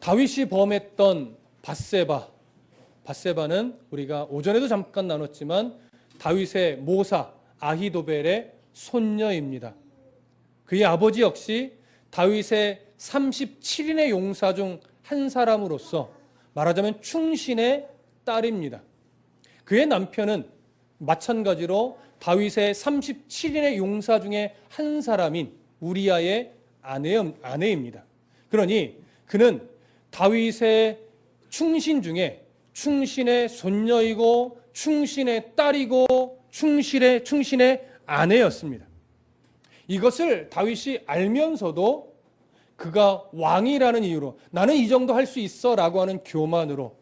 다윗이 범했던 밧세바는 우리가 오전에도 잠깐 나눴지만 다윗의 모사 아히도벨의 손녀입니다. 그의 아버지 역시 다윗의 37인의 용사 중 한 사람으로서 말하자면 충신의 딸입니다. 그의 남편은 마찬가지로 다윗의 37인의 용사 중에 한 사람인 우리아의 아내입니다. 그러니 그는 다윗의 충신 중에 충신의 손녀이고 충신의 딸이고 충신의 아내였습니다. 이것을 다윗이 알면서도 그가 왕이라는 이유로 나는 이 정도 할 수 있어 라고 하는 교만으로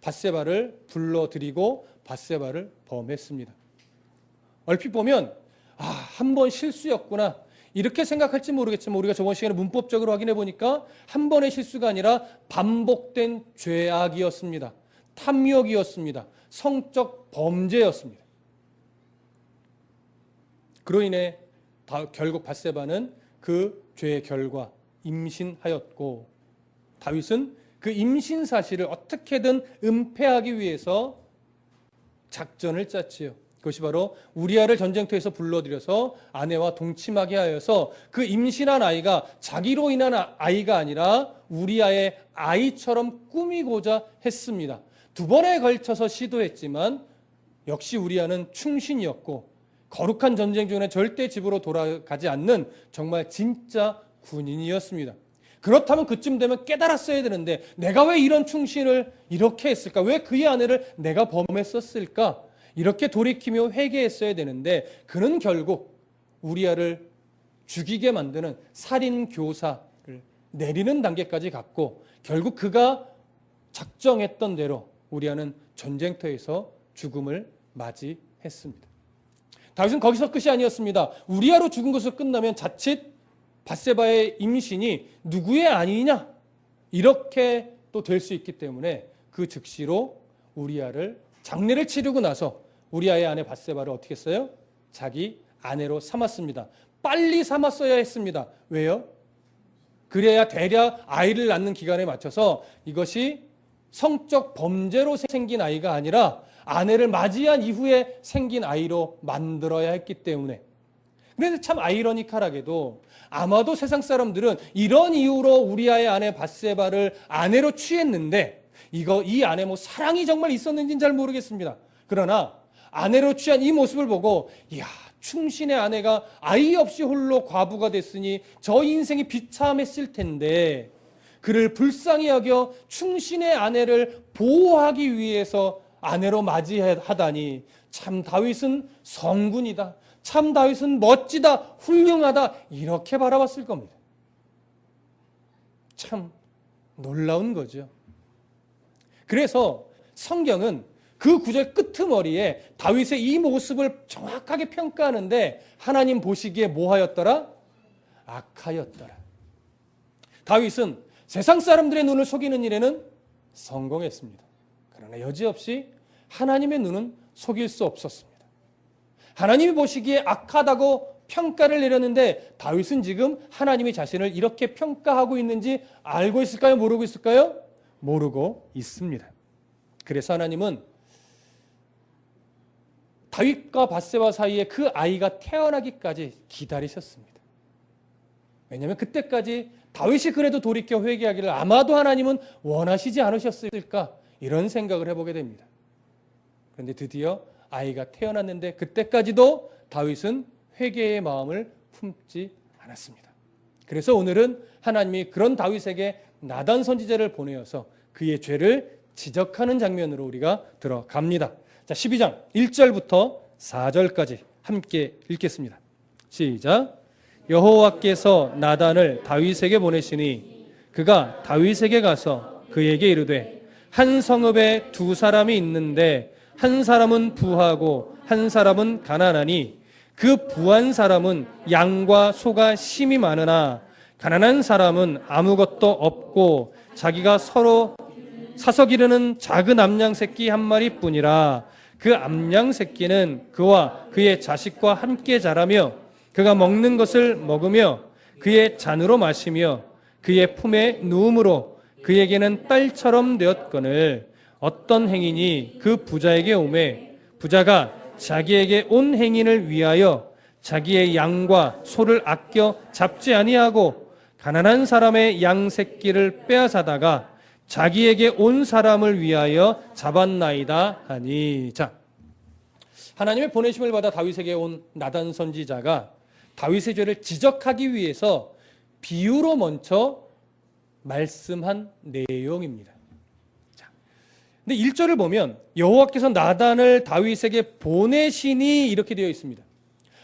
밧세바를 불러들이고 밧세바를 범했습니다. 얼핏 보면 한 번 실수였구나 이렇게 생각할지 모르겠지만 우리가 저번 시간에 문법적으로 확인해 보니까 한 번의 실수가 아니라 반복된 죄악이었습니다. 탐욕이었습니다. 성적 범죄였습니다. 그로 인해 결국 밧세바는 그 죄의 결과 임신하였고 다윗은 그 임신 사실을 어떻게든 은폐하기 위해서 작전을 짰지요. 그것이 바로 우리아를 전쟁터에서 불러들여서 아내와 동침하게 하여서 그 임신한 아이가 자기로 인한 아이가 아니라 우리아의 아이처럼 꾸미고자 했습니다. 2번에 걸쳐서 시도했지만 역시 우리아는 충신이었고 거룩한 전쟁 중에 절대 집으로 돌아가지 않는 정말 진짜 군인이었습니다. 그렇다면 그쯤 되면 깨달았어야 되는데 내가 왜 이런 충신을 이렇게 했을까? 왜 그의 아내를 내가 범했었을까? 이렇게 돌이키며 회개했어야 되는데 그는 결국 우리아를 죽이게 만드는 살인교사를 내리는 단계까지 갔고 결국 그가 작정했던 대로 우리아는 전쟁터에서 죽음을 맞이했습니다. 다윗은 거기서 끝이 아니었습니다. 우리아로 죽은 것으로 끝나면 자칫 밧세바의 임신이 누구의 아니냐 이렇게 또 될 수 있기 때문에 그 즉시로 우리아를 장례를 치르고 나서 우리아의 아내 밧세바를 어떻게 했어요? 자기 아내로 삼았습니다. 빨리 삼았어야 했습니다. 왜요? 그래야 대략 아이를 낳는 기간에 맞춰서 이것이 성적 범죄로 생긴 아이가 아니라 아내를 맞이한 이후에 생긴 아이로 만들어야 했기 때문에. 그래서 참 아이러니컬하게도 아마도 세상 사람들은 이런 이유로 우리아의 아내 밧세바를 아내로 취했는데 이 안에 사랑이 정말 있었는지는 잘 모르겠습니다. 그러나 아내로 취한 이 모습을 보고 이야 충신의 아내가 아이 없이 홀로 과부가 됐으니 저 인생이 비참했을 텐데 그를 불쌍히 여겨 충신의 아내를 보호하기 위해서 아내로 맞이하다니 참 다윗은 성군이다. 참 다윗은 멋지다. 훌륭하다. 이렇게 바라봤을 겁니다. 참 놀라운 거죠. 그래서 성경은 그 구절 끄트머리에 다윗의 이 모습을 정확하게 평가하는데 하나님 보시기에 뭐하였더라? 악하였더라. 다윗은 세상 사람들의 눈을 속이는 일에는 성공했습니다. 그러나 여지없이 하나님의 눈은 속일 수 없었습니다. 하나님이 보시기에 악하다고 평가를 내렸는데 다윗은 지금 하나님이 자신을 이렇게 평가하고 있는지 알고 있을까요? 모르고 있을까요? 모르고 있습니다. 그래서 하나님은 다윗과 밧세바 사이에 그 아이가 태어나기까지 기다리셨습니다. 왜냐하면 그때까지 다윗이 그래도 돌이켜 회개하기를 아마도 하나님은 원하시지 않으셨을까 이런 생각을 해보게 됩니다. 그런데 드디어 아이가 태어났는데 그때까지도 다윗은 회개의 마음을 품지 않았습니다. 그래서 오늘은 하나님이 그런 다윗에게 나단 선지자를 보내어서 그의 죄를 지적하는 장면으로 우리가 들어갑니다. 자, 12장 1절부터 4절까지 함께 읽겠습니다. 시작. 여호와께서 나단을 다윗에게 보내시니 그가 다윗에게 가서 그에게 이르되 한 성읍에 2사람이 있는데 한 사람은 부하고 한 사람은 가난하니 그 부한 사람은 양과 소가 심히 많으나 가난한 사람은 아무것도 없고 자기가 서로 사서 기르는 작은 암양 새끼 한 마리뿐이라. 그 암양 새끼는 그와 그의 자식과 함께 자라며 그가 먹는 것을 먹으며 그의 잔으로 마시며 그의 품에 누움으로 그에게는 딸처럼 되었거늘 어떤 행인이 그 부자에게 오매 부자가 자기에게 온 행인을 위하여 자기의 양과 소를 아껴 잡지 아니하고 가난한 사람의 양 새끼를 빼앗아다가 자기에게 온 사람을 위하여 잡았나이다 하니. 자, 하나님의 보내심을 받아 다윗에게 온 나단 선지자가 다윗의 죄를 지적하기 위해서 비유로 먼저 말씀한 내용입니다. 자, 근데 1절을 보면 여호와께서 나단을 다윗에게 보내시니 이렇게 되어 있습니다.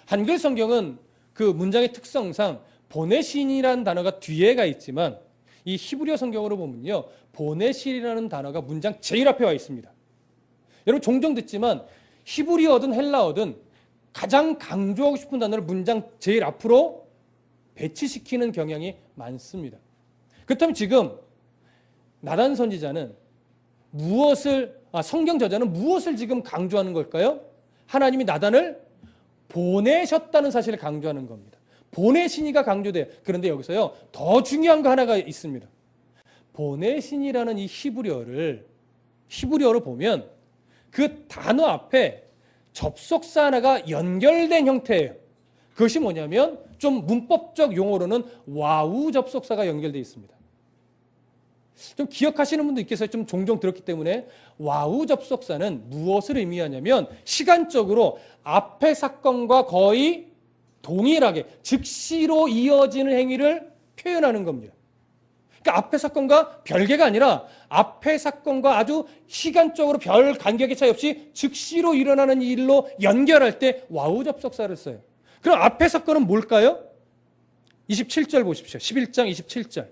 한글 성경은 그 문장의 특성상 보내시니라는 단어가 뒤에가 있지만 이 히브리어 성경으로 보면요, 보내시라는 단어가 문장 제일 앞에 와 있습니다. 여러분 종종 듣지만 히브리어든 헬라어든 가장 강조하고 싶은 단어를 문장 제일 앞으로 배치시키는 경향이 많습니다. 그렇다면 지금 나단 선지자는 성경 저자는 무엇을 지금 강조하는 걸까요? 하나님이 나단을 보내셨다는 사실을 강조하는 겁니다. 보내시니가 강조돼요. 그런데 여기서요, 더 중요한 거 하나가 있습니다. 보내시니라는 이 히브리어로 보면 그 단어 앞에 접속사 하나가 연결된 형태예요. 그것이 뭐냐면 좀 문법적 용어로는 와우 접속사가 연결되어 있습니다. 좀 기억하시는 분도 있겠어요. 좀 종종 들었기 때문에 와우 접속사는 무엇을 의미하냐면 시간적으로 앞의 사건과 거의 동일하게 즉시로 이어지는 행위를 표현하는 겁니다. 그러니까 앞의 사건과 별개가 아니라 앞의 사건과 아주 시간적으로 별 간격의 차이 없이 즉시로 일어나는 일로 연결할 때 와우 접속사를 써요. 그럼 앞의 사건은 뭘까요? 27절 보십시오. 11장 27절.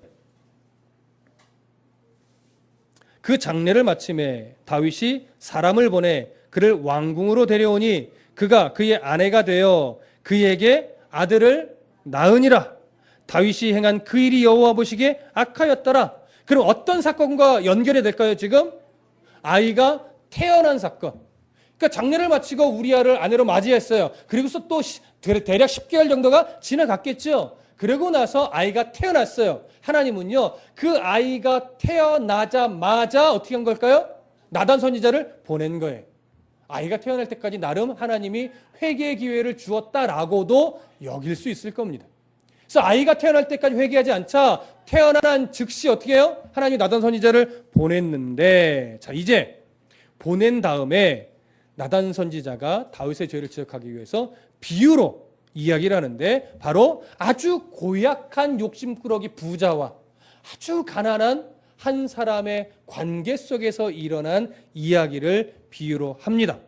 그 장례를 마침에 다윗이 사람을 보내 그를 왕궁으로 데려오니 그가 그의 아내가 되어 그에게 아들을 낳으니라. 다윗이 행한 그 일이 여호와 보시기에 악하였더라. 그럼 어떤 사건과 연결이 될까요? 지금 아이가 태어난 사건. 그러니까 장례를 마치고 우리아를 아내로 맞이했어요. 그리고서 또 대략 10개월 정도가 지나갔겠죠. 그러고 나서 아이가 태어났어요. 하나님은요, 그 아이가 태어나자마자 어떻게 한 걸까요? 나단 선지자를 보낸 거예요. 아이가 태어날 때까지 나름 하나님이 회개의 기회를 주었다라고도 여길 수 있을 겁니다. 그래서 아이가 태어날 때까지 회개하지 않자 태어난 즉시 어떻게 해요? 하나님이 나단 선지자를 보냈는데, 자, 이제 보낸 다음에 나단 선지자가 다윗의 죄를 지적하기 위해서 비유로 이야기를 하는데, 바로 아주 고약한 욕심꾸러기 부자와 아주 가난한 한 사람의 관계 속에서 일어난 이야기를 비유로 합니다.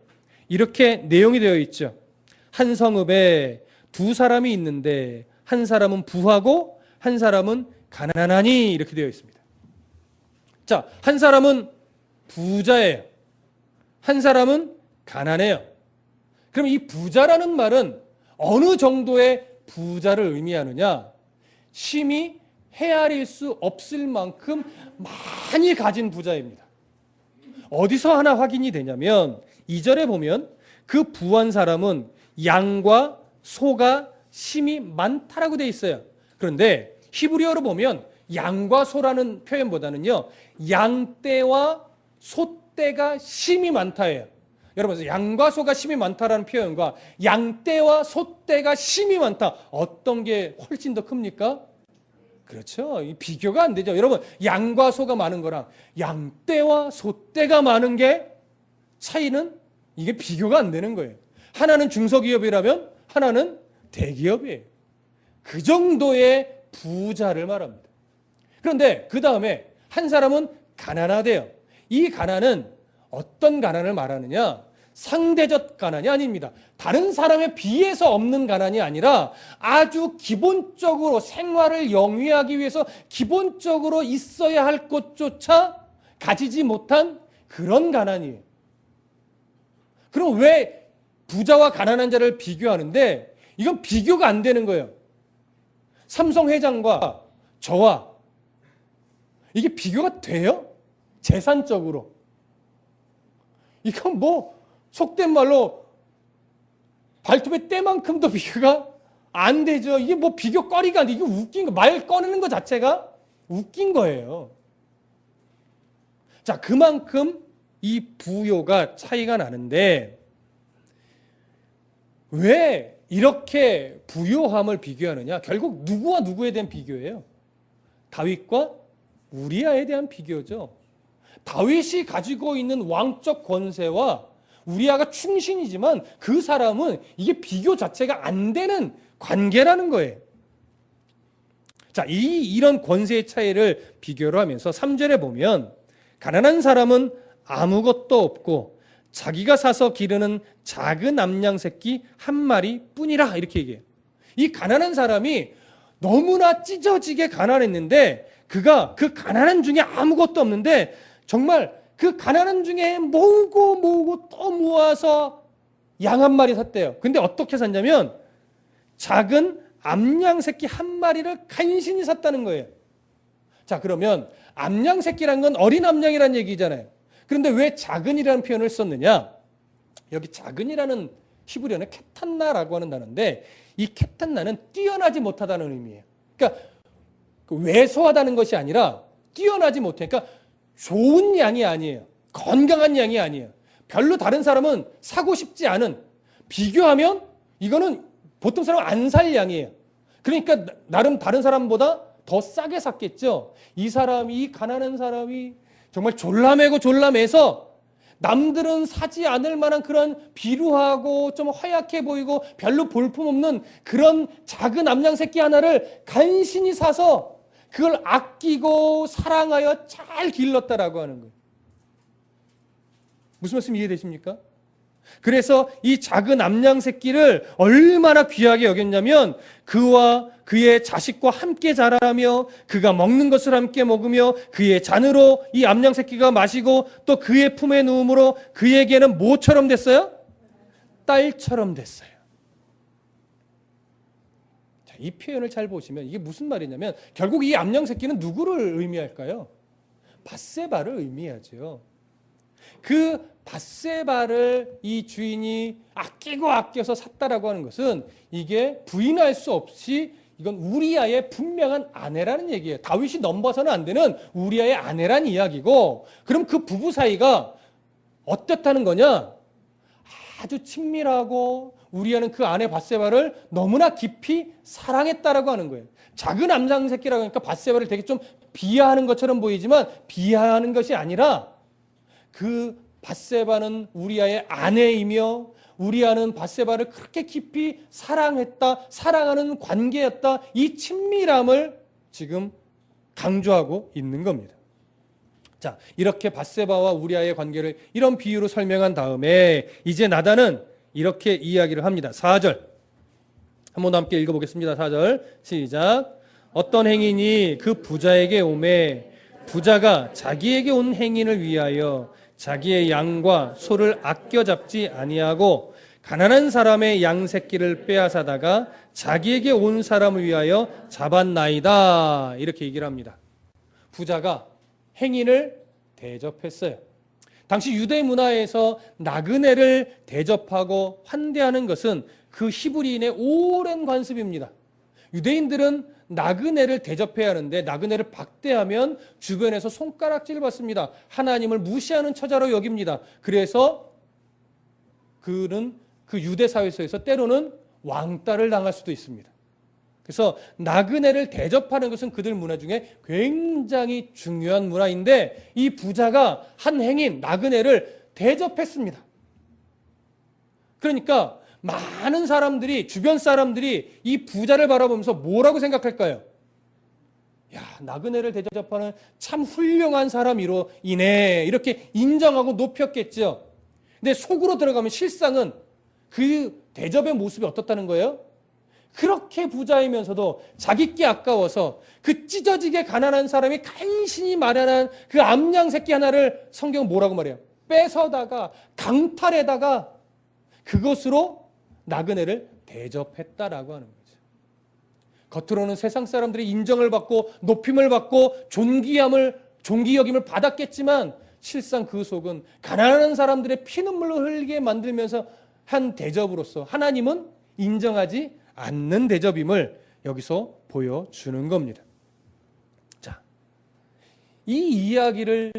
이렇게 내용이 되어 있죠. 한 성읍에 두 사람이 있는데 한 사람은 부하고 한 사람은 가난하니 이렇게 되어 있습니다. 자, 한 사람은 부자예요. 한 사람은 가난해요. 그럼 이 부자라는 말은 어느 정도의 부자를 의미하느냐? 심히 헤아릴 수 없을 만큼 많이 가진 부자입니다. 어디서 하나 확인이 되냐면 2절에 보면 그 부한 사람은 양과 소가 심히 많다라고 되어 있어요. 그런데 히브리어로 보면 양과 소라는 표현보다는요, 양떼와 소떼가 심히 많다예요. 여러분, 양과 소가 심히 많다라는 표현과 양떼와 소떼가 심히 많다, 어떤 게 훨씬 더 큽니까? 그렇죠. 비교가 안 되죠. 여러분, 양과 소가 많은 거랑 양떼와 소떼가 많은 게 차이는 이게 비교가 안 되는 거예요. 하나는 중소기업이라면 하나는 대기업이에요. 그 정도의 부자를 말합니다. 그런데 그 다음에 한 사람은 가난하대요. 이 가난은 어떤 가난을 말하느냐? 상대적 가난이 아닙니다. 다른 사람에 비해서 없는 가난이 아니라 아주 기본적으로 생활을 영위하기 위해서 기본적으로 있어야 할 것조차 가지지 못한 그런 가난이에요. 그럼 왜 부자와 가난한 자를 비교하는데 이건 비교가 안 되는 거예요. 삼성 회장과 저와 이게 비교가 돼요? 재산적으로. 이건 뭐 속된 말로 발톱의 때만큼도 비교가 안 되죠. 이게 뭐 비교거리가 안 돼. 이게 웃긴 거. 말 꺼내는 것 자체가 웃긴 거예요. 자, 그만큼 이 부요가 차이가 나는데 왜 이렇게 부요함을 비교하느냐? 결국 누구와 누구에 대한 비교예요? 다윗과 우리아에 대한 비교죠. 다윗이 가지고 있는 왕적 권세와 우리아가 충신이지만 그 사람은 이게 비교 자체가 안 되는 관계라는 거예요. 자, 이런 권세의 차이를 비교를 하면서 3절에 보면 가난한 사람은 아무것도 없고 자기가 사서 기르는 작은 암양 새끼 한 마리 뿐이라 이렇게 얘기해요. 이 가난한 사람이 너무나 찢어지게 가난했는데 그가 그 가난한 중에 아무것도 없는데 정말 그 가난한 중에 모으고 또 모아서 양 한 마리 샀대요. 근데 어떻게 샀냐면 작은 암양 새끼 한 마리를 간신히 샀다는 거예요. 자, 그러면 암양 새끼란 건 어린 암양이라는 얘기잖아요. 그런데 왜 작은이라는 표현을 썼느냐? 여기 작은이라는 히브리어는 케탄나라고 하는 단어인데 이 케탄나는 뛰어나지 못하다는 의미예요. 그러니까 왜소하다는 것이 아니라 뛰어나지 못해. 그러니까 좋은 양이 아니에요. 건강한 양이 아니에요. 별로 다른 사람은 사고 싶지 않은, 비교하면 이거는 보통 사람은 안 살 양이에요. 그러니까 나름 다른 사람보다 더 싸게 샀겠죠. 이 가난한 사람이 정말 졸라매서 남들은 사지 않을 만한 그런 비루하고 좀 허약해 보이고 별로 볼품없는 그런 작은 암양 새끼 하나를 간신히 사서 그걸 아끼고 사랑하여 잘 길렀다라고 하는 거예요. 무슨 말씀 이해되십니까? 그래서 이 작은 암양 새끼를 얼마나 귀하게 여겼냐면 그와 그의 자식과 함께 자라며 그가 먹는 것을 함께 먹으며 그의 잔으로 이 암양 새끼가 마시고 또 그의 품에 누움으로 그에게는 뭐처럼 됐어요? 딸처럼 됐어요. 자, 이 표현을 잘 보시면 이게 무슨 말이냐면 결국 이 암양 새끼는 누구를 의미할까요? 밧세바를 의미하죠. 그 밧세바를 이 주인이 아껴서 샀다라고 하는 것은 이게 부인할 수 없이 이건 우리아의 분명한 아내라는 얘기예요. 다윗이 넘봐서는 안 되는 우리아의 아내란 이야기고, 그럼 그 부부 사이가 어떻다는 거냐? 아주 친밀하고 우리아는 그 아내 밧세바를 너무나 깊이 사랑했다라고 하는 거예요. 작은 암양 새끼라고 하니까 밧세바를 되게 좀 비하하는 것처럼 보이지만 비하하는 것이 아니라 그 밧세바는 우리아의 아내이며 우리아는 밧세바를 그렇게 깊이 사랑하는 관계였다. 이 친밀함을 지금 강조하고 있는 겁니다. 자, 이렇게 밧세바와 우리아의 관계를 이런 비유로 설명한 다음에 이제 나단은 이렇게 이야기를 합니다. 4절 한번 함께 읽어보겠습니다. 4절 시작. 어떤 행인이 그 부자에게 오매 부자가 자기에게 온 행인을 위하여 자기의 양과 소를 아껴 잡지 아니하고 가난한 사람의 양 새끼를 빼앗아다가 자기에게 온 사람을 위하여 잡았나이다. 이렇게 얘기를 합니다. 부자가 행인을 대접했어요. 당시 유대 문화에서 나그네를 대접하고 환대하는 것은 그 히브리인의 오랜 관습입니다. 유대인들은 나그네를 대접해야 하는데 나그네를 박대하면 주변에서 손가락질을 받습니다. 하나님을 무시하는 처자로 여깁니다. 그래서 그는 그 유대 사회에서 때로는 왕따를 당할 수도 있습니다. 그래서 나그네를 대접하는 것은 그들 문화 중에 굉장히 중요한 문화인데 이 부자가 한 행인 나그네를 대접했습니다. 그러니까 많은 사람들이, 주변 사람들이 이 부자를 바라보면서 뭐라고 생각할까요? 야, 나그네를 대접하는 참 훌륭한 사람이로 인해 이렇게 인정하고 높였겠죠. 근데 속으로 들어가면 실상은 그 대접의 모습이 어떻다는 거예요? 그렇게 부자이면서도 자기께 아까워서 그 찢어지게 가난한 사람이 간신히 마련한 그 암양 새끼 하나를 성경은 뭐라고 말해요? 뺏어다가 강탈에다가 그것으로 나그네를 대접했다라고 하는 거죠. 겉으로는 세상 사람들이 인정을 받고 높임을 받고 존귀 여김을 받았겠지만 실상 그 속은 가난한 사람들의 피눈물을 흘리게 만들면서 한 대접으로서 하나님은 인정하지 않는 대접임을 여기서 보여주는 겁니다. 자, 이 이야기를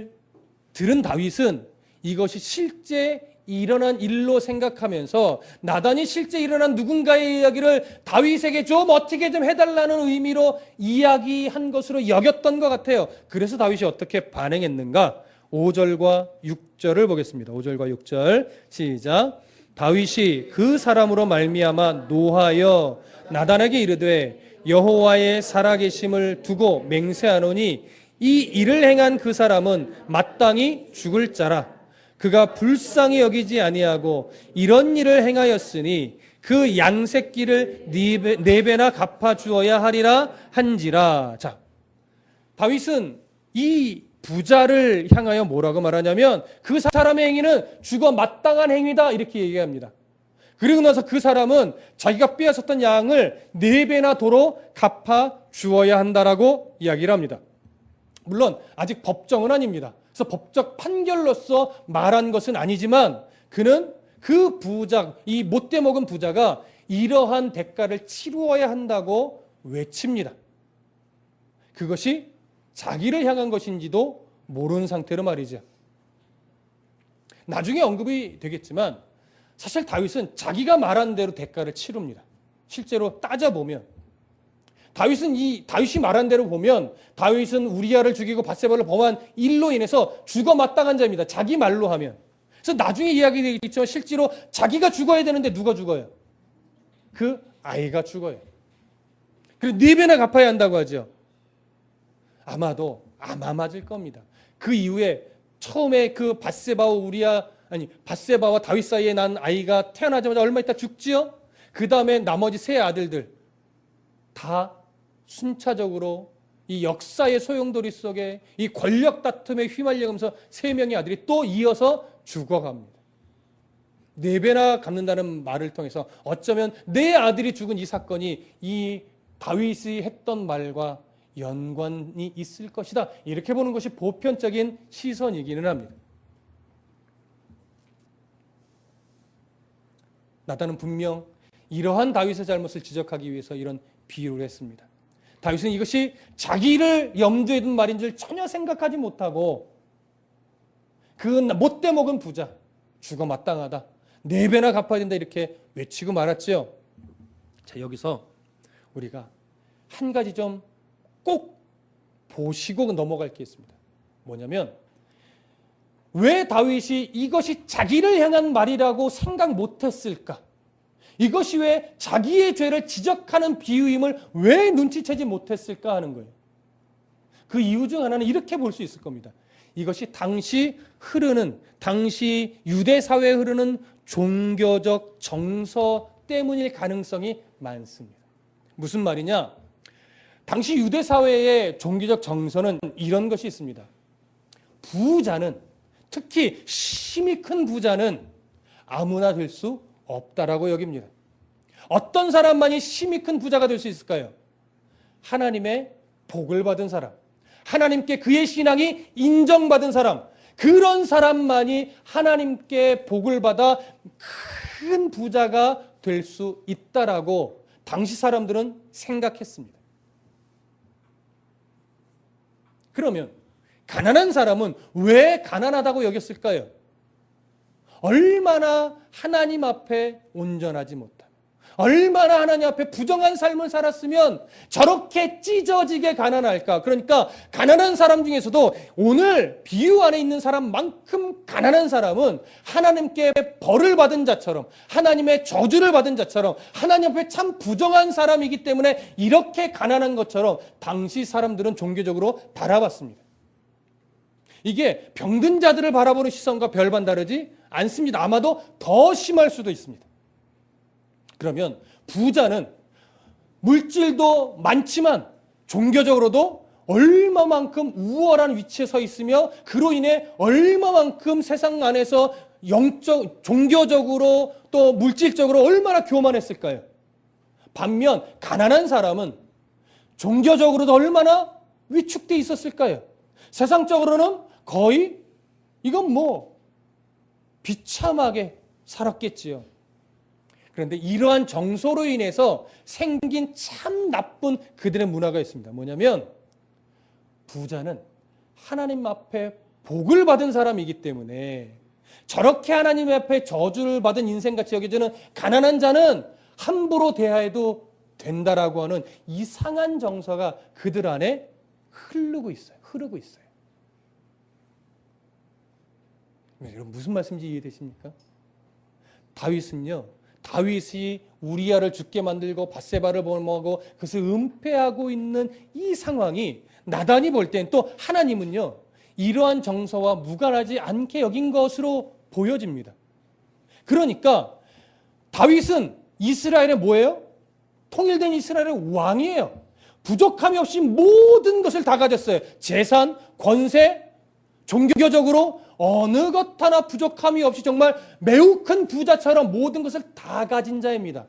들은 다윗은 이것이 실제 일어난 일로 생각하면서 나단이 실제 일어난 누군가의 이야기를 다윗에게 좀 어떻게 좀 해달라는 의미로 이야기한 것으로 여겼던 것 같아요. 그래서 다윗이 어떻게 반응했는가? 5절과 6절을 보겠습니다. 5절과 6절 시작. 다윗이 그 사람으로 말미암아 노하여 나단에게 이르되 여호와의 살아계심을 두고 맹세하노니 이 일을 행한 그 사람은 마땅히 죽을 자라. 그가 불쌍히 여기지 아니하고 이런 일을 행하였으니 그 양새끼를 네 배나 갚아 주어야 하리라 한지라. 자, 다윗은 이 부자를 향하여 뭐라고 말하냐면 그 사람의 행위는 죽어 마땅한 행위다 이렇게 얘기합니다. 그리고 나서 그 사람은 자기가 빼앗았던 양을 네 배나 도로 갚아 주어야 한다라고 이야기를 합니다. 물론 아직 법정은 아닙니다. 그래서 법적 판결로서 말한 것은 아니지만 그는 그 부자, 이 못돼 먹은 부자가 이러한 대가를 치루어야 한다고 외칩니다. 그것이 자기를 향한 것인지도 모르는 상태로 말이죠. 나중에 언급이 되겠지만 사실 다윗은 자기가 말한 대로 대가를 치릅니다. 실제로 따져보면 다윗이 말한 대로 보면 다윗은 우리아를 죽이고 밧세바를 범한 일로 인해서 죽어 마땅한 자입니다. 자기 말로 하면. 그래서 나중에 이야기되겠지만 실제로 자기가 죽어야 되는데 누가 죽어요? 그 아이가 죽어요. 그리고 네 배나 갚아야 한다고 하죠. 아마도 아마 맞을 겁니다. 그 이후에 처음에 그 밧세바와 다윗 사이에 난 아이가 태어나자마자 얼마 있다 죽지요? 그 다음에 나머지 세 아들들 다 순차적으로 이 역사의 소용돌이 속에 이 권력 다툼에 휘말려가면서 세 명의 아들이 또 이어서 죽어갑니다. 네 배나 갚는다는 말을 통해서 어쩌면 내 아들이 죽은 이 사건이 이 다윗이 했던 말과 연관이 있을 것이다. 이렇게 보는 것이 보편적인 시선이기는 합니다. 나단은 분명 이러한 다윗의 잘못을 지적하기 위해서 이런 비유를 했습니다. 다윗은 이것이 자기를 염두에 둔 말인 줄 전혀 생각하지 못하고 그 못돼 먹은 부자 죽어 마땅하다. 네 배나 갚아야 된다 이렇게 외치고 말았지요. 자, 여기서 우리가 한 가지 좀 꼭 보시고 넘어갈 게 있습니다. 뭐냐면 왜 다윗이 이것이 자기를 향한 말이라고 생각 못했을까? 이것이 왜 자기의 죄를 지적하는 비유임을 왜 눈치채지 못했을까 하는 거예요. 그 이유 중 하나는 이렇게 볼 수 있을 겁니다. 이것이 당시 유대 사회에 흐르는 종교적 정서 때문일 가능성이 많습니다. 무슨 말이냐? 당시 유대 사회의 종교적 정서는 이런 것이 있습니다. 부자는, 특히 힘이 큰 부자는 아무나 될 수 없다라고 여깁니다. 어떤 사람만이 힘이 큰 부자가 될 수 있을까요? 하나님의 복을 받은 사람, 하나님께 그의 신앙이 인정받은 사람, 그런 사람만이 하나님께 복을 받아 큰 부자가 될 수 있다라고 당시 사람들은 생각했습니다. 그러면 가난한 사람은 왜 가난하다고 여겼을까요? 얼마나 하나님 앞에 온전하지 못하며 얼마나 하나님 앞에 부정한 삶을 살았으면 저렇게 찢어지게 가난할까? 그러니까 가난한 사람 중에서도 오늘 비유 안에 있는 사람만큼 가난한 사람은 하나님께 벌을 받은 자처럼 하나님의 저주를 받은 자처럼 하나님 앞에 참 부정한 사람이기 때문에 이렇게 가난한 것처럼 당시 사람들은 종교적으로 바라봤습니다. 이게 병든 자들을 바라보는 시선과 별반 다르지 않습니다. 아마도 더 심할 수도 있습니다. 그러면 부자는 물질도 많지만 종교적으로도 얼마만큼 우월한 위치에 서 있으며 그로 인해 얼마만큼 세상 안에서 종교적으로 또 물질적으로 얼마나 교만했을까요? 반면 가난한 사람은 종교적으로도 얼마나 위축돼 있었을까요? 세상적으로는 거의 이건 비참하게 살았겠지요. 그런데 이러한 정서로 인해서 생긴 참 나쁜 그들의 문화가 있습니다. 뭐냐면 부자는 하나님 앞에 복을 받은 사람이기 때문에 저렇게 하나님 앞에 저주를 받은 인생같이 여겨지는 가난한 자는 함부로 대하여도 된다라고 하는 이상한 정서가 그들 안에 흐르고 있어요. 여러분 무슨 말씀인지 이해되십니까? 다윗이 우리아를 죽게 만들고 밧세바를 범하고 그것을 은폐하고 있는 이 상황이 나단이 볼 땐 또 하나님은요 이러한 정서와 무관하지 않게 여긴 것으로 보여집니다. 그러니까 다윗은 이스라엘의 뭐예요? 통일된 이스라엘의 왕이에요. 부족함이 없이 모든 것을 다 가졌어요. 재산, 권세, 종교적으로 어느 것 하나 부족함이 없이 정말 매우 큰 부자처럼 모든 것을 다 가진 자입니다.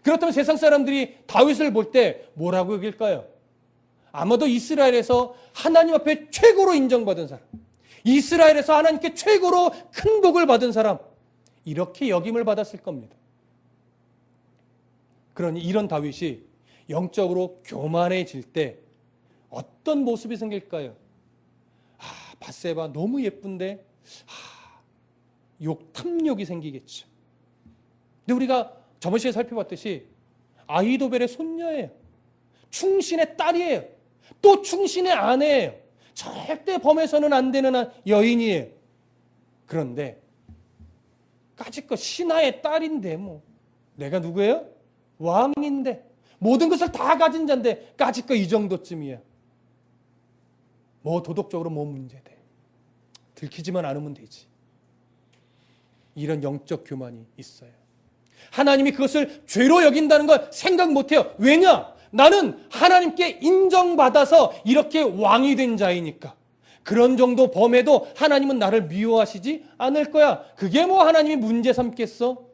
그렇다면 세상 사람들이 다윗을 볼 때 뭐라고 여길까요? 아마도 이스라엘에서 하나님 앞에 최고로 인정받은 사람, 이스라엘에서 하나님께 최고로 큰 복을 받은 사람, 이렇게 여김을 받았을 겁니다. 그러니 이런 다윗이 영적으로 교만해질 때 어떤 모습이 생길까요? 밧세바 너무 예쁜데 탐욕이 생기겠죠. 근데 우리가 저번 시간에 살펴봤듯이 아히도벨의 손녀예요. 충신의 딸이에요. 또 충신의 아내예요. 절대 범해서는 안 되는 여인이에요. 그런데 까짓것 신하의 딸인데 내가 누구예요? 왕인데 모든 것을 다 가진 자인데 까짓것 이 정도쯤이야. 도덕적으로 문제 돼. 들키지만 않으면 되지. 이런 영적 교만이 있어요. 하나님이 그것을 죄로 여긴다는 걸 생각 못해요. 왜냐? 나는 하나님께 인정받아서 이렇게 왕이 된 자이니까. 그런 정도 범해도 하나님은 나를 미워하시지 않을 거야. 그게 하나님이 문제 삼겠어?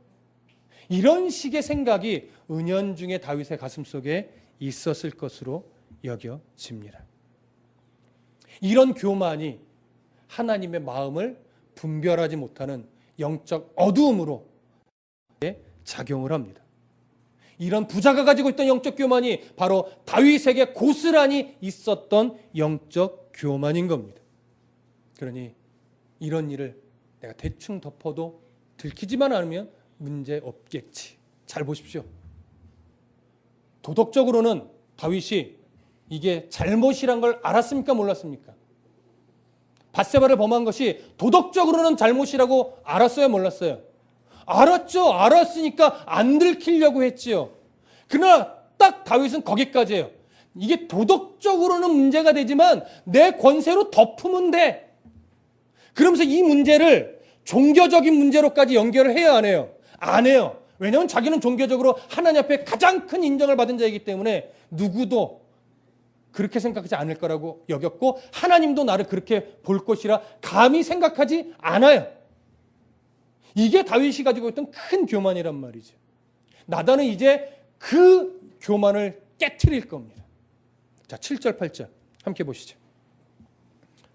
이런 식의 생각이 은연중에 다윗의 가슴속에 있었을 것으로 여겨집니다. 이런 교만이 하나님의 마음을 분별하지 못하는 영적 어두움으로 작용을 합니다. 이런 부자가 가지고 있던 영적 교만이 바로 다윗에게 고스란히 있었던 영적 교만인 겁니다. 그러니 이런 일을 내가 대충 덮어도 들키지만 않으면 문제 없겠지. 잘 보십시오. 도덕적으로는 다윗이 이게 잘못이란 걸 알았습니까? 몰랐습니까? 밧세바를 범한 것이 도덕적으로는 잘못이라고 알았어요? 몰랐어요? 알았죠. 알았으니까 안 들키려고 했지요. 그러나 딱 다윗은 거기까지예요. 이게 도덕적으로는 문제가 되지만 내 권세로 덮으면 돼. 그러면서 이 문제를 종교적인 문제로까지 연결을 해야 안 해요? 안 해요. 왜냐하면 자기는 종교적으로 하나님 앞에 가장 큰 인정을 받은 자이기 때문에 누구도 그렇게 생각하지 않을 거라고 여겼고 하나님도 나를 그렇게 볼 것이라 감히 생각하지 않아요. 이게 다윗이 가지고 있던 큰 교만이란 말이죠. 나단은 이제 그 교만을 깨트릴 겁니다. 자, 7절 8절 함께 보시죠.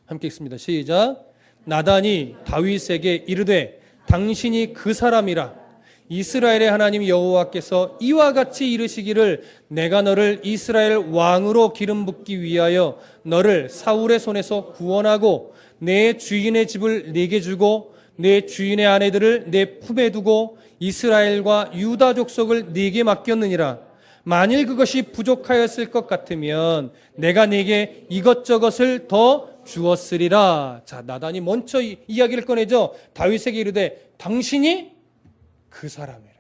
함께 읽습니다. 시작. 나단이 다윗에게 이르되 당신이 그 사람이라. 이스라엘의 하나님 여호와께서 이와 같이 이르시기를 내가 너를 이스라엘 왕으로 기름 붓기 위하여 너를 사울의 손에서 구원하고 내 주인의 집을 네게 주고 내 주인의 아내들을 내 품에 두고 이스라엘과 유다 족속을 네게 맡겼느니라. 만일 그것이 부족하였을 것 같으면 내가 네게 이것저것을 더 주었으리라. 자, 나단이 먼저 이야기를 꺼내죠. 다윗에게 이르되 당신이 그 사람이라.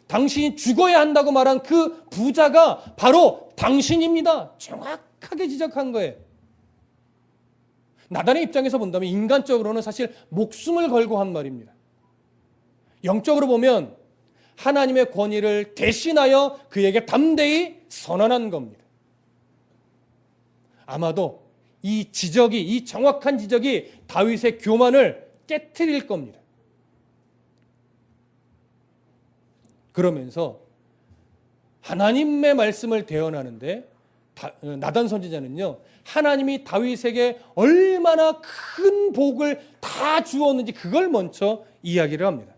당신이 죽어야 한다고 말한 그 부자가 바로 당신입니다. 정확하게 지적한 거예요. 나단의 입장에서 본다면 인간적으로는 사실 목숨을 걸고 한 말입니다. 영적으로 보면 하나님의 권위를 대신하여 그에게 담대히 선언한 겁니다. 아마도 이 정확한 지적이 다윗의 교만을 깨트릴 겁니다. 그러면서 하나님의 말씀을 대언하는데 나단 선지자는요, 하나님이 다윗에게 얼마나 큰 복을 다 주었는지 그걸 먼저 이야기를 합니다.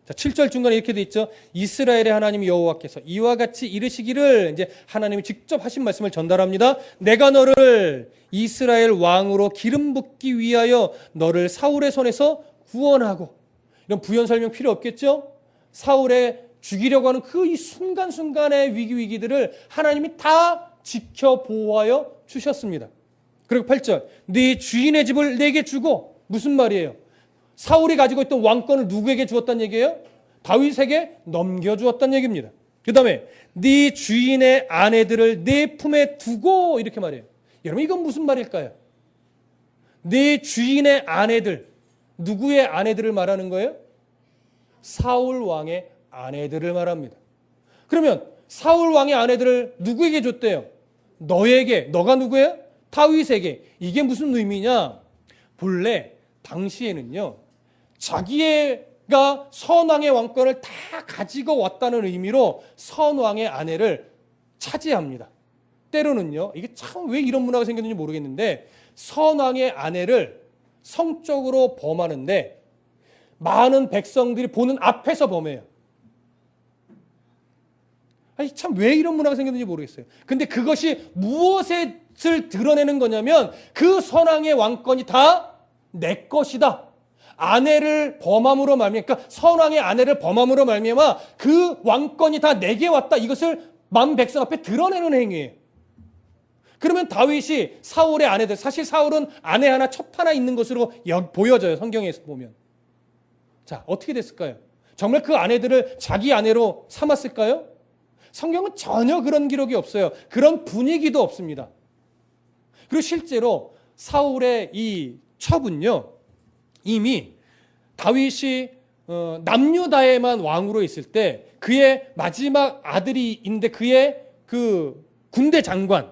자, 7절 중간에 이렇게 돼 있죠. 이스라엘의 하나님 여호와께서 이와 같이 이르시기를, 이제 하나님이 직접 하신 말씀을 전달합니다. 내가 너를 이스라엘 왕으로 기름 붓기 위하여 너를 사울의 손에서 구원하고. 이런 부연 설명 필요 없겠죠? 사울의 죽이려고 하는 그 이 순간순간의 위기들을 하나님이 다 지켜 보호하여 주셨습니다. 그리고 8절, 네 주인의 집을 내게 주고. 무슨 말이에요? 사울이 가지고 있던 왕권을 누구에게 주었다는 얘기예요? 다윗에게 넘겨주었다는 얘기입니다. 그 다음에 네 주인의 아내들을 네 품에 두고, 이렇게 말해요. 여러분, 이건 무슨 말일까요? 네 주인의 아내들, 누구의 아내들을 말하는 거예요? 사울 왕의 아내들을 말합니다. 그러면 사울 왕의 아내들을 누구에게 줬대요? 너에게. 너가 누구예요? 다윗에게. 이게 무슨 의미냐? 본래 당시에는요, 자기가 선왕의 왕권을 다 가지고 왔다는 의미로 선왕의 아내를 차지합니다. 때로는요, 이게 참 왜 이런 문화가 생겼는지 모르겠는데, 선왕의 아내를 성적으로 범하는데 많은 백성들이 보는 앞에서 범해요. 아니, 참 왜 이런 문화가 생겼는지 모르겠어요. 근데 그것이 무엇을 드러내는 거냐면, 그 선왕의 왕권이 다 내 것이다. 아내를 범함으로 말미암아, 그러니까 선왕의 아내를 범함으로 말미암아 그 왕권이 다 내게 왔다. 이것을 만 백성 앞에 드러내는 행위예요. 그러면 다윗이 사울의 아내들, 사실 사울은 아내 하나, 첩 하나 있는 것으로 보여져요. 성경에서 보면. 자, 어떻게 됐을까요? 정말 그 아내들을 자기 아내로 삼았을까요? 성경은 전혀 그런 기록이 없어요. 그런 분위기도 없습니다. 그리고 실제로 사울의 이 첩은요, 이미 다윗이 남유다에만 왕으로 있을 때 그의 마지막 아들이 있는데, 그의 그 군대 장관,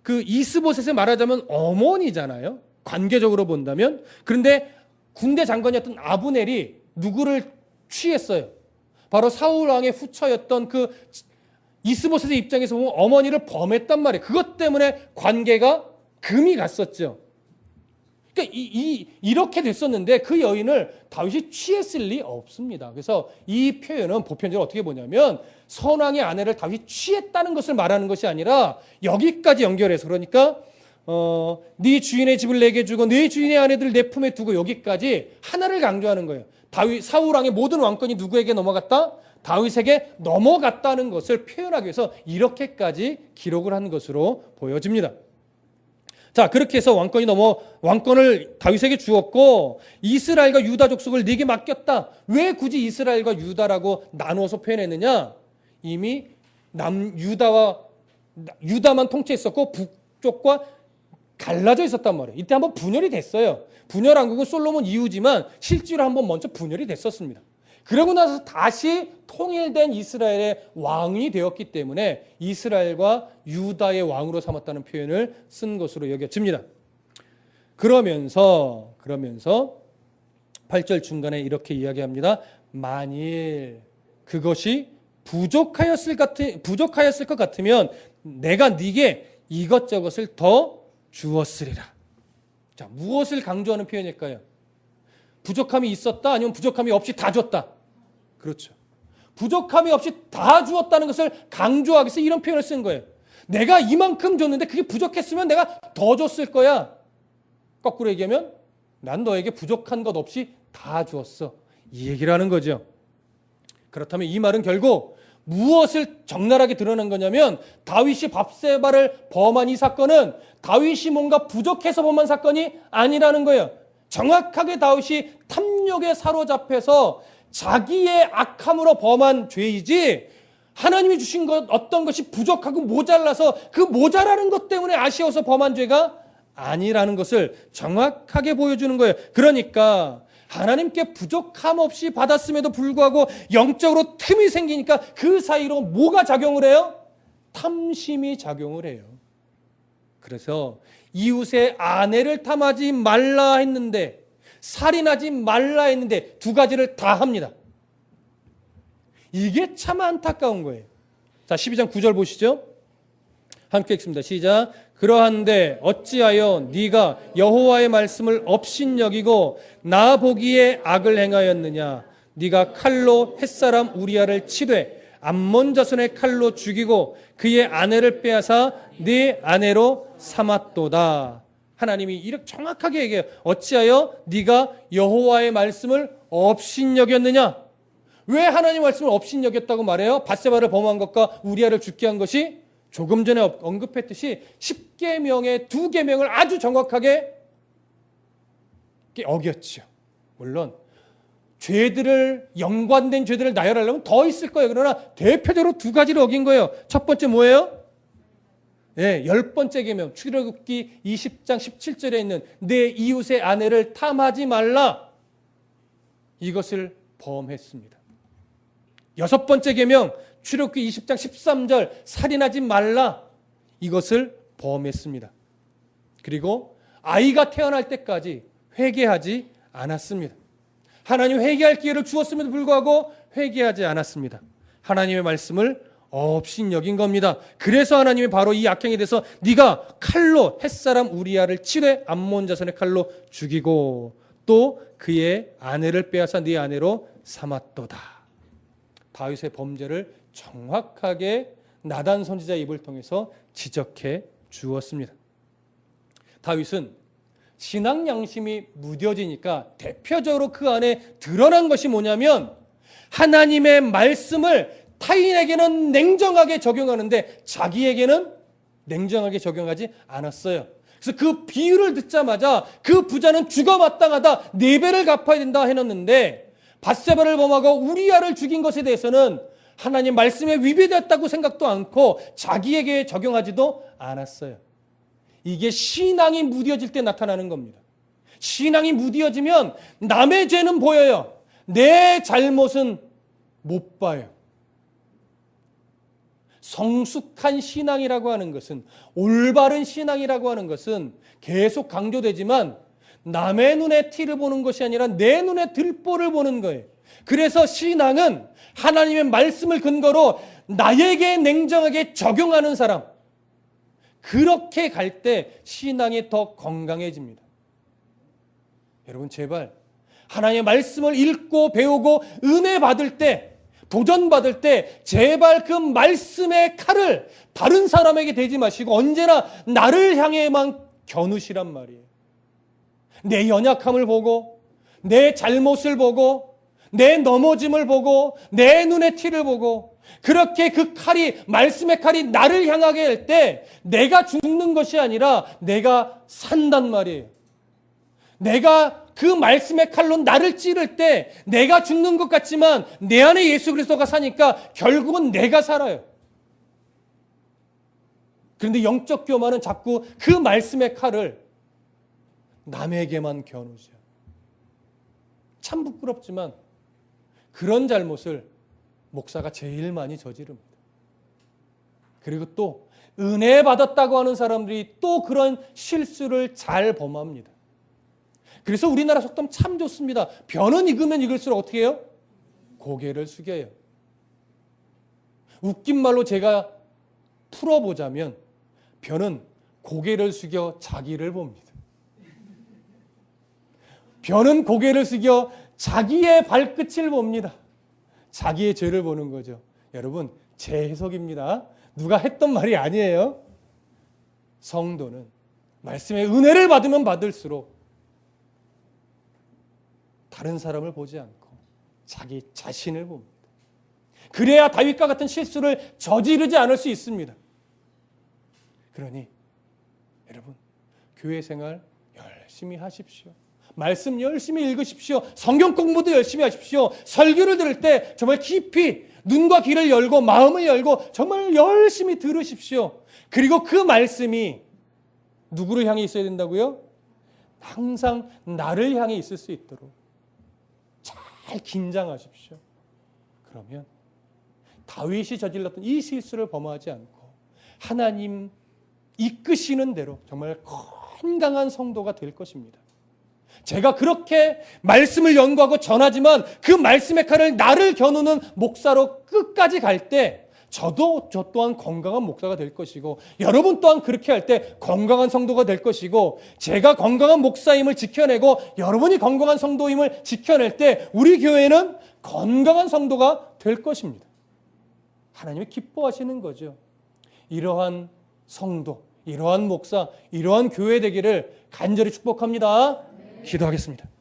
그 이스보셋을 말하자면 어머니잖아요. 관계적으로 본다면. 그런데 군대 장관이었던 아브넬이 누구를 취했어요? 바로 사울 왕의 후처였던 그 이스보셋의 입장에서 보면 어머니를 범했단 말이에요. 그것 때문에 관계가 금이 갔었죠. 그러니까 이렇게 됐었는데 그 여인을 다윗이 취했을 리 없습니다. 그래서 이 표현은 보편적으로 어떻게 보냐면, 선왕의 아내를 다윗이 취했다는 것을 말하는 것이 아니라 여기까지 연결해서, 그러니까 네 주인의 집을 내게 주고 네 주인의 아내들을 내 품에 두고, 여기까지 하나를 강조하는 거예요. 사울 왕의 모든 왕권이 누구에게 넘어갔다? 다윗에게 넘어갔다는 것을 표현하기 위해서 이렇게까지 기록을 한 것으로 보여집니다. 자, 그렇게 해서 왕권을 다윗에게 주었고, 이스라엘과 유다 족속을 네게 맡겼다. 왜 굳이 이스라엘과 유다라고 나누어서 표현했느냐? 이미 유다만 통치했었고 북쪽과 갈라져 있었단 말이에요. 이때 한번 분열이 됐어요. 분열 왕국은 솔로몬 이후지만 실제로 한번 먼저 분열이 됐었습니다. 그러고 나서 다시 통일된 이스라엘의 왕이 되었기 때문에 이스라엘과 유다의 왕으로 삼았다는 표현을 쓴 것으로 여겨집니다. 그러면서 8절 중간에 이렇게 이야기합니다. 만일 그것이 부족하였을 것 같으면 내가 네게 이것저것을 더 주었으리라. 자, 무엇을 강조하는 표현일까요? 부족함이 있었다? 아니면 부족함이 없이 다 줬다? 그렇죠. 부족함이 없이 다 주었다는 것을 강조하기 위해서 이런 표현을 쓴 거예요. 내가 이만큼 줬는데 그게 부족했으면 내가 더 줬을 거야. 거꾸로 얘기하면 난 너에게 부족한 것 없이 다 주었어. 이 얘기를 하는 거죠. 그렇다면 이 말은 결국 무엇을 적나라하게 드러낸 거냐면, 다윗이 밧세바를 범한 이 사건은 다윗이 뭔가 부족해서 범한 사건이 아니라는 거예요. 정확하게 다윗이 탐욕에 사로잡혀서 자기의 악함으로 범한 죄이지, 하나님이 주신 것 어떤 것이 부족하고 모자라서 그 모자라는 것 때문에 아쉬워서 범한 죄가 아니라는 것을 정확하게 보여주는 거예요. 그러니까 하나님께 부족함 없이 받았음에도 불구하고 영적으로 틈이 생기니까 그 사이로 뭐가 작용을 해요? 탐심이 작용을 해요. 그래서 이웃의 아내를 탐하지 말라 했는데, 살인하지 말라 했는데 두 가지를 다 합니다. 이게 참 안타까운 거예요. 자, 12장 9절 보시죠. 함께 읽습니다. 시작. 그러한데 어찌하여 네가 여호와의 말씀을 업신여기고 나 보기에 악을 행하였느냐? 네가 칼로 햇사람 우리아를 치되 암몬 자손의 칼로 죽이고 그의 아내를 빼앗아 네 아내로 삼았도다. 하나님이 이렇게 정확하게 얘기해요. 어찌하여 네가 여호와의 말씀을 업신여겼느냐? 왜 하나님의 말씀을 업신여겼다고 말해요? 바세바를 범한 것과 우리아를 죽게 한 것이 조금 전에 언급했듯이 10계명의 2계명을 아주 정확하게 어겼죠. 물론 죄들을, 연관된 죄들을 나열하려면 더 있을 거예요. 그러나 대표적으로 2가지를 어긴 거예요. 첫 번째 뭐예요? 10번째 계명, 출애굽기 20장 17절에 있는 내 이웃의 아내를 탐하지 말라. 이것을 범했습니다. 6번째 계명, 출애굽기 20장 13절 살인하지 말라. 이것을 범했습니다. 그리고 아이가 태어날 때까지 회개하지 않았습니다. 하나님 회개할 기회를 주었음에도 불구하고 회개하지 않았습니다. 하나님의 말씀을 업신여긴 겁니다. 그래서 하나님이 바로 이 악행에 대해서 네가 칼로 햇사람 우리아를 치되 암몬 자손의 칼로 죽이고 또 그의 아내를 빼앗아 네 아내로 삼았도다. 다윗의 범죄를 정확하게 나단 선지자의 입을 통해서 지적해 주었습니다. 다윗은 신앙 양심이 무뎌지니까 대표적으로 그 안에 드러난 것이 뭐냐면 하나님의 말씀을 타인에게는 냉정하게 적용하는데 자기에게는 냉정하게 적용하지 않았어요. 그래서 그 비유를 듣자마자 그 부자는 죽어 마땅하다, 4배를 갚아야 된다 해놨는데 밧세바를 범하고 우리아를 죽인 것에 대해서는 하나님 말씀에 위배됐다고 생각도 않고 자기에게 적용하지도 않았어요. 이게 신앙이 무뎌질 때 나타나는 겁니다. 신앙이 무뎌지면 남의 죄는 보여요. 내 잘못은 못 봐요. 성숙한 신앙이라고 하는 것은, 올바른 신앙이라고 하는 것은 계속 강조되지만 남의 눈에 티를 보는 것이 아니라 내 눈에 들보를 보는 거예요. 그래서 신앙은 하나님의 말씀을 근거로 나에게 냉정하게 적용하는 사람, 그렇게 갈 때 신앙이 더 건강해집니다. 여러분 제발 하나님의 말씀을 읽고 배우고 은혜 받을 때, 도전 받을 때 제발 그 말씀의 칼을 다른 사람에게 대지 마시고 언제나 나를 향해만 겨누시란 말이에요. 내 연약함을 보고, 내 잘못을 보고, 내 넘어짐을 보고, 내 눈에 티를 보고, 그렇게 그 칼이, 말씀의 칼이 나를 향하게 할 때 내가 죽는 것이 아니라 내가 산단 말이에요. 내가 그 말씀의 칼로 나를 찌를 때 내가 죽는 것 같지만 내 안에 예수 그리스도가 사니까 결국은 내가 살아요. 그런데 영적 교만은 자꾸 그 말씀의 칼을 남에게만 겨누죠. 참 부끄럽지만 그런 잘못을 목사가 제일 많이 저지릅니다. 그리고 또 은혜 받았다고 하는 사람들이 또 그런 실수를 잘 범합니다. 그래서 우리나라 속담 참 좋습니다. 벼는 익으면 익을수록 어떻게 해요? 고개를 숙여요. 웃긴 말로 제가 풀어보자면 벼는 고개를 숙여 자기를 봅니다. 벼는 고개를 숙여 자기의 발끝을 봅니다. 자기의 죄를 보는 거죠. 여러분, 제 해석입니다. 누가 했던 말이 아니에요. 성도는 말씀의 은혜를 받으면 받을수록 다른 사람을 보지 않고 자기 자신을 봅니다. 그래야 다윗과 같은 실수를 저지르지 않을 수 있습니다. 그러니 여러분, 교회 생활 열심히 하십시오. 말씀 열심히 읽으십시오. 성경 공부도 열심히 하십시오. 설교를 들을 때 정말 깊이 눈과 귀를 열고 마음을 열고 정말 열심히 들으십시오. 그리고 그 말씀이 누구를 향해 있어야 된다고요? 항상 나를 향해 있을 수 있도록 잘 긴장하십시오. 그러면 다윗이 저질렀던 이 실수를 범하지 않고 하나님 이끄시는 대로 정말 건강한 성도가 될 것입니다. 제가 그렇게 말씀을 연구하고 전하지만 그 말씀의 칼을 나를 겨누는 목사로 끝까지 갈 때 저 또한 건강한 목사가 될 것이고 여러분 또한 그렇게 할 때 건강한 성도가 될 것이고 제가 건강한 목사임을 지켜내고 여러분이 건강한 성도임을 지켜낼 때 우리 교회는 건강한 성도가 될 것입니다. 하나님이 기뻐하시는 거죠. 이러한 성도, 이러한 목사, 이러한 교회 되기를 간절히 축복합니다. 기도하겠습니다.